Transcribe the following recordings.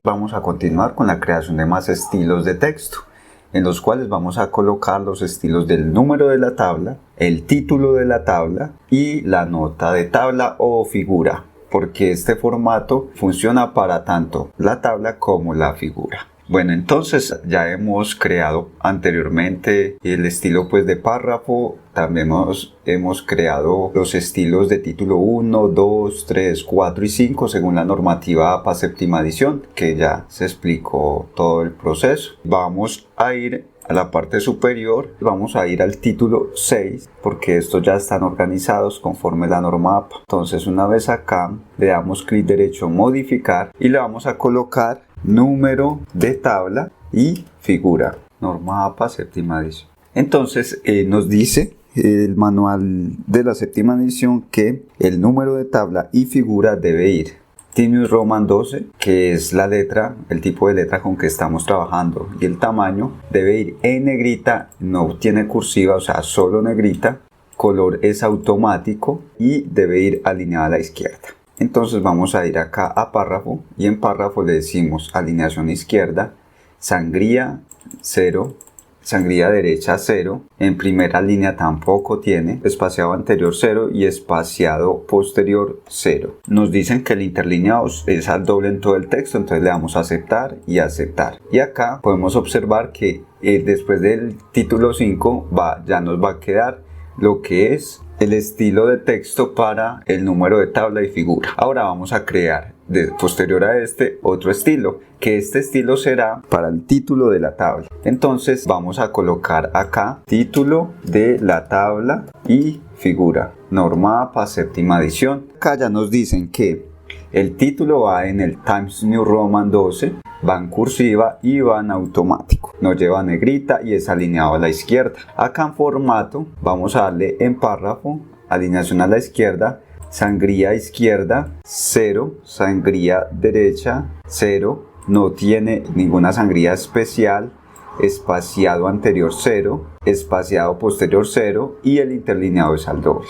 Vamos a continuar con la creación de más estilos de texto, en los cuales vamos a colocar los estilos del número de la tabla, el título de la tabla y la nota de tabla o figura, porque este formato funciona para tanto la tabla como la figura. Bueno, entonces ya hemos creado anteriormente el estilo de párrafo. También hemos creado los estilos de título 1, 2, 3, 4 y 5 según la normativa APA séptima edición, que ya se explicó todo el proceso. Vamos a ir a la parte superior, vamos a ir al título 6 porque estos ya están organizados conforme la norma APA. Entonces una vez acá le damos clic derecho modificar y le vamos a colocar número de tabla y figura, norma APA séptima edición. Entonces nos dice el manual de la séptima edición que el número de tabla y figura debe ir Times New Roman 12, que es la letra, el tipo de letra con que estamos trabajando, y el tamaño debe ir en negrita, no tiene cursiva, o sea, solo negrita, color es automático y debe ir alineada a la izquierda. Entonces vamos a ir acá a párrafo y en párrafo le decimos alineación izquierda, sangría 0, sangría derecha 0, en primera línea tampoco tiene, espaciado anterior 0 y espaciado posterior 0. Nos dicen que el interlineado es al doble en todo el texto, entonces le damos a aceptar y aceptar. Y acá podemos observar que después del título 5 ya nos va a quedar lo que es el estilo de texto para el número de tabla y figura. Ahora vamos a crear posterior a este otro estilo, que este estilo será para el título de la tabla. Entonces vamos a colocar acá título de la tabla y figura, norma APA séptima edición. Acá ya nos dicen que el título va en el Times New Roman 12, va en cursiva y va en automático. Nos lleva negrita y es alineado a la izquierda. Acá en formato vamos a darle en párrafo, alineación a la izquierda, sangría izquierda 0, sangría derecha 0, no tiene ninguna sangría especial, espaciado anterior 0, espaciado posterior 0 y el interlineado es al doble.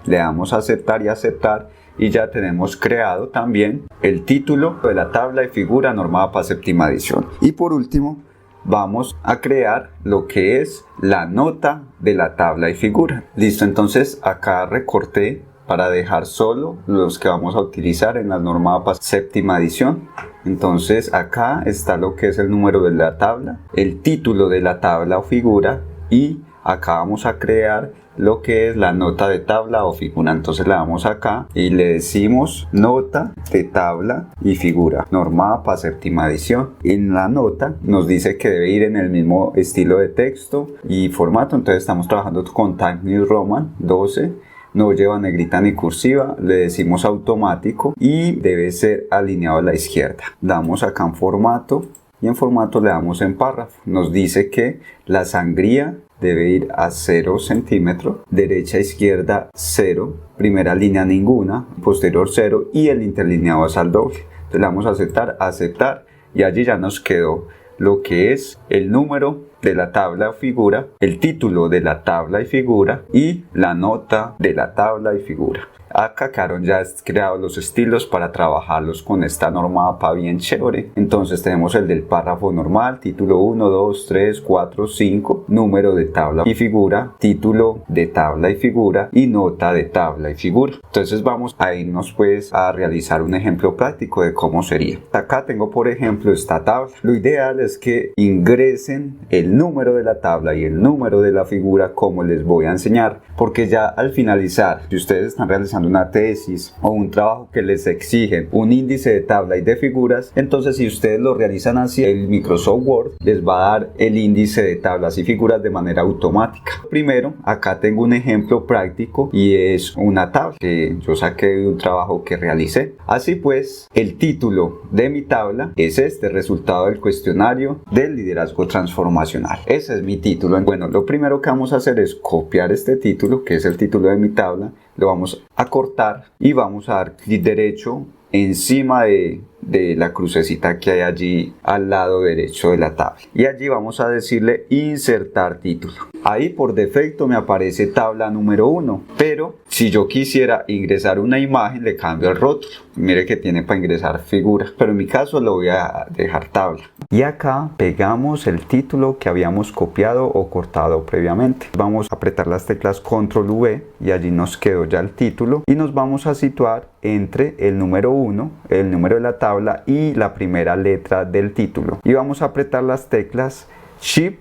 Le damos a aceptar y aceptar y ya tenemos creado también el título de la tabla y figura norma APA séptima edición. Y por último vamos a crear lo que es la nota de la tabla y figura. Listo, entonces acá recorté para dejar solo los que vamos a utilizar en la norma APA séptima edición. Entonces acá está lo que es el número de la tabla, el título de la tabla o figura y acá vamos a crear lo que es la nota de tabla o figura. Entonces le damos acá y le decimos nota de tabla y figura, norma APA séptima edición. En la nota nos dice que debe ir en el mismo estilo de texto y formato, entonces estamos trabajando con Times New Roman 12, no lleva negrita ni cursiva, le decimos automático y debe ser alineado a la izquierda. Damos acá en formato y en formato le damos en párrafo. Nos dice que la sangría debe ir a 0 centímetros, derecha a izquierda 0, primera línea ninguna, posterior 0 y el interlineado es al doble. Entonces le damos a aceptar, aceptar y allí ya nos quedó lo que es el número de la tabla o figura, el título de la tabla y figura y la nota de la tabla y figura. Acá quedaron ya creados los estilos para trabajarlos con esta norma APA bien chévere. Entonces tenemos el del párrafo normal, título 1, 2, 3, 4, 5, número de tabla y figura, título de tabla y figura y nota de tabla y figura. Entonces vamos a irnos a realizar un ejemplo práctico de cómo sería. Acá tengo por ejemplo esta tabla. Lo ideal es que ingresen el número de la tabla y el número de la figura como les voy a enseñar, porque ya al finalizar, si ustedes están realizando una tesis o un trabajo que les exigen un índice de tabla y de figuras, entonces si ustedes lo realizan así, el Microsoft Word les va a dar el índice de tablas y figuras de manera automática. Primero, acá tengo un ejemplo práctico y es una tabla que yo saqué de un trabajo que realicé. Así pues, el título de mi tabla es este, resultado del cuestionario del liderazgo transformacional. Ese es mi título. Bueno, lo primero que vamos a hacer es copiar este título, que es el título de mi tabla, lo vamos a cortar y vamos a dar clic derecho encima de la crucecita que hay allí al lado derecho de la tabla y allí vamos a decirle insertar título. Ahí por defecto me aparece tabla número 1, pero si yo quisiera ingresar una imagen le cambio el rótulo. mire que tiene para ingresar figura, pero en mi caso lo voy a dejar tabla. Y acá pegamos el título que habíamos copiado o cortado previamente. Vamos a apretar las teclas Control V y allí nos quedó ya el título y nos vamos a situar entre el número 1, el número de la tabla y la primera letra del título. Y vamos a apretar las teclas Shift,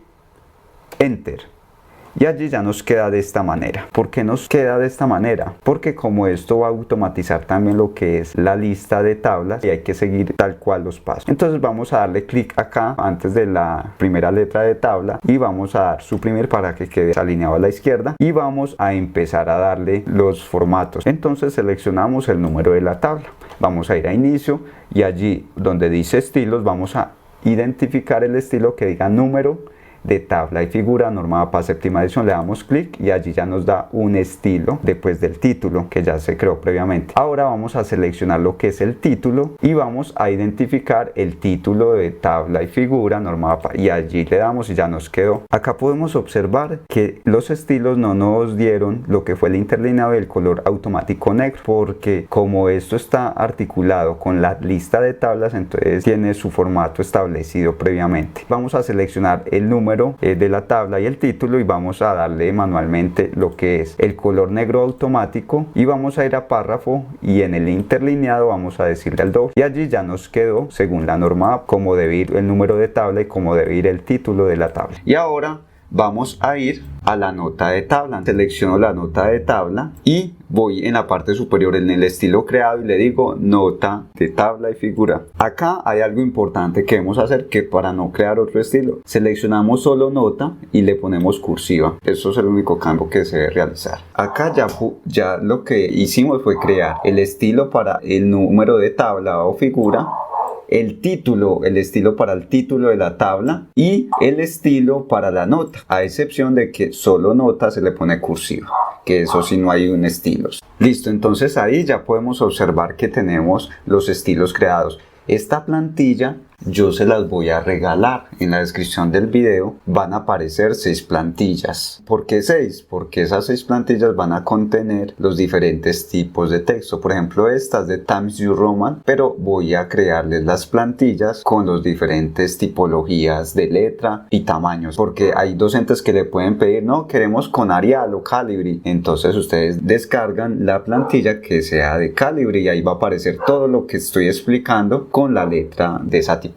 Enter. Y allí ya nos queda de esta manera. ¿Por qué nos queda de esta manera? Porque como esto va a automatizar también lo que es la lista de tablas y hay que seguir tal cual los pasos. Entonces vamos a darle clic acá antes de la primera letra de tabla y vamos a dar suprimir para que quede alineado a la izquierda y vamos a empezar a darle los formatos. Entonces seleccionamos el número de la tabla. Vamos a ir a inicio y allí donde dice estilos vamos a identificar el estilo que diga número de tabla y figura, norma APA séptima edición, le damos clic y allí ya nos da un estilo después del título que ya se creó previamente. Ahora vamos a seleccionar lo que es el título y vamos a identificar el título de tabla y figura, norma APA, y allí le damos y ya nos quedó. Acá podemos observar que los estilos no nos dieron lo que fue el interlineado y el color automático negro, porque como esto está articulado con la lista de tablas, entonces tiene su formato establecido previamente. Vamos a seleccionar el número de la tabla y el título y vamos a darle manualmente lo que es el color negro automático y vamos a ir a párrafo y en el interlineado vamos a decirle al doble y allí ya nos quedó según la norma cómo debe ir el número de tabla y cómo debe ir el título de la tabla. Y ahora vamos a ir a la nota de tabla. Selecciono la nota de tabla y voy en la parte superior en el estilo creado y le digo nota de tabla y figura. Acá hay algo importante que debemos hacer, que para no crear otro estilo seleccionamos solo nota y le ponemos cursiva. Eso es el único cambio que se debe realizar. Acá ya lo que hicimos fue crear el estilo para el número de tabla o figura, el título, el estilo para el título de la tabla y el estilo para la nota, a excepción de que solo nota se le pone cursiva, que eso sí no hay un estilo. Listo, entonces ahí ya podemos observar que tenemos los estilos creados. Esta plantilla yo se las voy a regalar. En la descripción del video van a aparecer 6 plantillas. ¿Por qué 6? Porque esas 6 plantillas van a contener los diferentes tipos de texto. Por ejemplo, estas de Times New Roman, pero voy a crearles las plantillas con los diferentes tipologías de letra y tamaños. Porque hay docentes que le pueden pedir, no, queremos con Arial o Calibri. Entonces ustedes descargan la plantilla que sea de Calibri y ahí va a aparecer todo lo que estoy explicando con la letra de esa tipografía.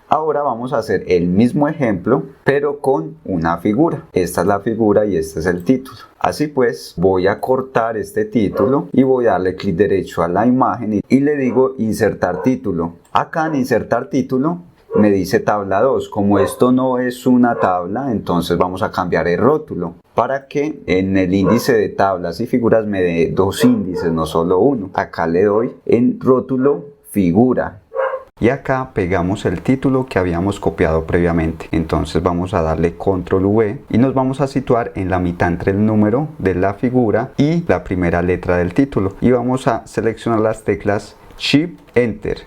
Ahora vamos a hacer el mismo ejemplo pero con una figura. Esta es la figura y este es el título. Así pues voy a cortar este título y voy a darle clic derecho a la imagen y le digo insertar título. Acá en insertar título me dice tabla 2. Como esto no es una tabla, entonces vamos a cambiar el rótulo para que en el índice de tablas y figuras me dé 2 índices, no solo uno. Acá le doy en rótulo figura. Y acá pegamos el título que habíamos copiado previamente. Entonces vamos a darle control V y nos vamos a situar en la mitad entre el número de la figura y la primera letra del título. Y vamos a seleccionar las teclas Shift, Enter.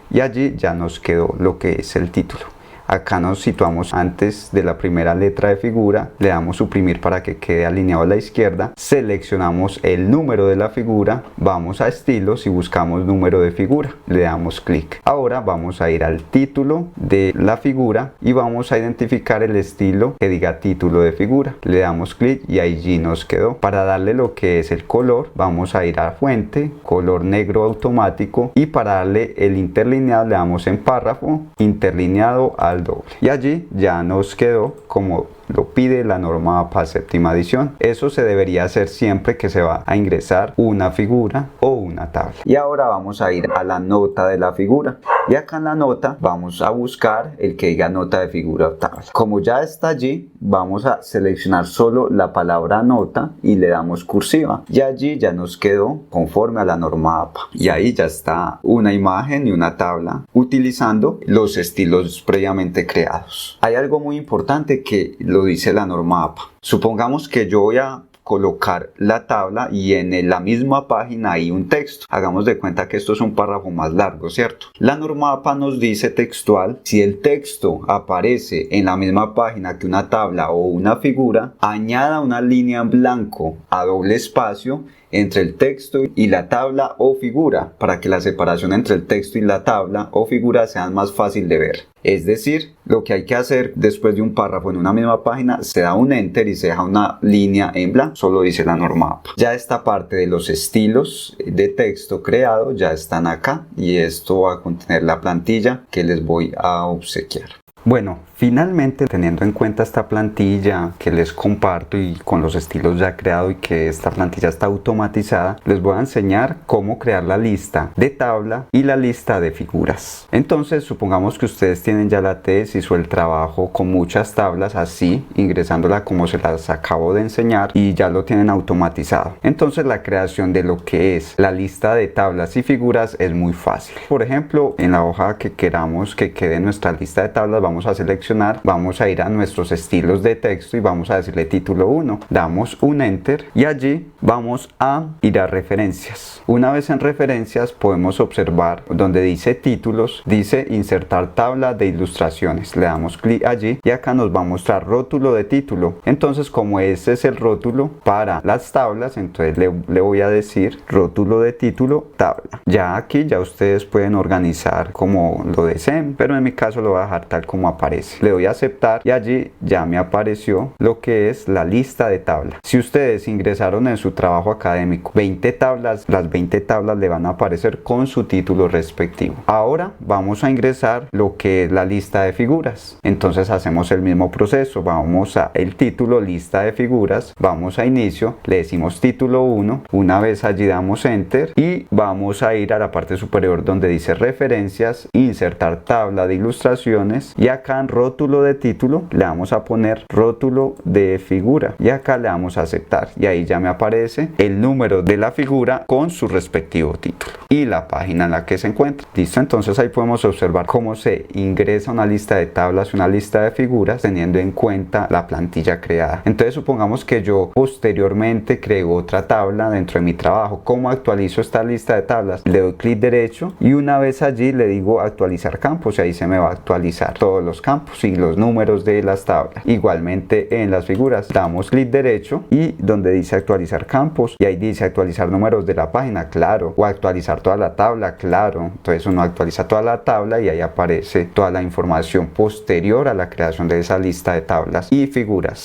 Y allí ya nos quedó lo que es el título. Acá nos situamos antes de la primera letra de figura, le damos suprimir para que quede alineado a la izquierda, seleccionamos el número de la figura, vamos a estilos y buscamos número de figura, le damos clic. Ahora vamos a ir al título de la figura y vamos a identificar el estilo que diga título de figura, le damos clic y allí nos quedó. Para darle lo que es el color vamos a ir a fuente, color negro automático, y para darle el interlineado le damos en párrafo, interlineado al doble, y allí ya nos quedó como lo pide la norma APA séptima edición. Eso se debería hacer siempre que se va a ingresar una figura o una tabla. Y ahora vamos a ir a la nota de la figura y acá en la nota vamos a buscar el que diga nota de figura o tabla. Como ya está allí, vamos a seleccionar solo la palabra nota y le damos cursiva y allí ya nos quedó conforme a la norma APA, y ahí ya está una imagen y una tabla utilizando los estilos previamente creados. Hay algo muy importante que lo dice la norma APA. Supongamos que yo voy a colocar la tabla y en la misma página hay un texto. Hagamos de cuenta que esto es un párrafo más largo, ¿cierto? La norma APA nos dice textual: si el texto aparece en la misma página que una tabla o una figura, añada una línea en blanco a doble espacio entre el texto y la tabla o figura para que la separación entre el texto y la tabla o figura sea más fácil de ver. Es decir, lo que hay que hacer después de un párrafo en una misma página, se da un enter y se deja una línea en blanco, solo dice la norma APA. Ya esta parte de los estilos de texto creado ya están acá y esto va a contener la plantilla que les voy a obsequiar. Bueno, finalmente, teniendo en cuenta esta plantilla que les comparto y con los estilos ya creados y que esta plantilla está automatizada, les voy a enseñar cómo crear la lista de tabla y la lista de figuras. Entonces, supongamos que ustedes tienen ya la tesis o el trabajo con muchas tablas así, ingresándola como se las acabo de enseñar y ya lo tienen automatizado. Entonces, la creación de lo que es la lista de tablas y figuras es muy fácil. Por ejemplo, en la hoja que queramos que quede nuestra lista de tablas, vamos a seleccionar, vamos a ir a nuestros estilos de texto y vamos a decirle título 1, damos un enter y allí vamos a ir a referencias. Una vez en referencias podemos observar donde dice títulos, dice insertar tabla de ilustraciones, le damos clic allí y acá nos va a mostrar rótulo de título. Entonces, como ese es el rótulo para las tablas, entonces le voy a decir rótulo de título tabla. Ya aquí ya ustedes pueden organizar como lo deseen, pero en mi caso lo voy a dejar tal como aparece. Le doy a aceptar y allí ya me apareció lo que es la lista de tablas. Si ustedes ingresaron en su trabajo académico 20 tablas, las 20 tablas le van a aparecer con su título respectivo. Ahora vamos a ingresar lo que es la lista de figuras. Entonces hacemos el mismo proceso, vamos a el título, lista de figuras, vamos a inicio, le decimos título 1, una vez allí damos enter y vamos a ir a la parte superior donde dice referencias, insertar tabla de ilustraciones y acá en rótulo de título le vamos a poner rótulo de figura y acá le damos a aceptar y ahí ya me aparece el número de la figura con su respectivo título y la página en la que se encuentra. Listo, entonces ahí podemos observar cómo se ingresa una lista de tablas y una lista de figuras teniendo en cuenta la plantilla creada. Entonces supongamos que yo posteriormente creo otra tabla dentro de mi trabajo. ¿Cómo actualizo esta lista de tablas? Le doy clic derecho y una vez allí le digo actualizar campos y ahí se me va a actualizar todos los campos y los números de las tablas. Igualmente en las figuras damos clic derecho y donde dice actualizar campos y ahí dice actualizar números de la página, claro, o actualizar toda la tabla, claro. Entonces uno actualiza toda la tabla y ahí aparece toda la información posterior a la creación de esa lista de tablas y figuras.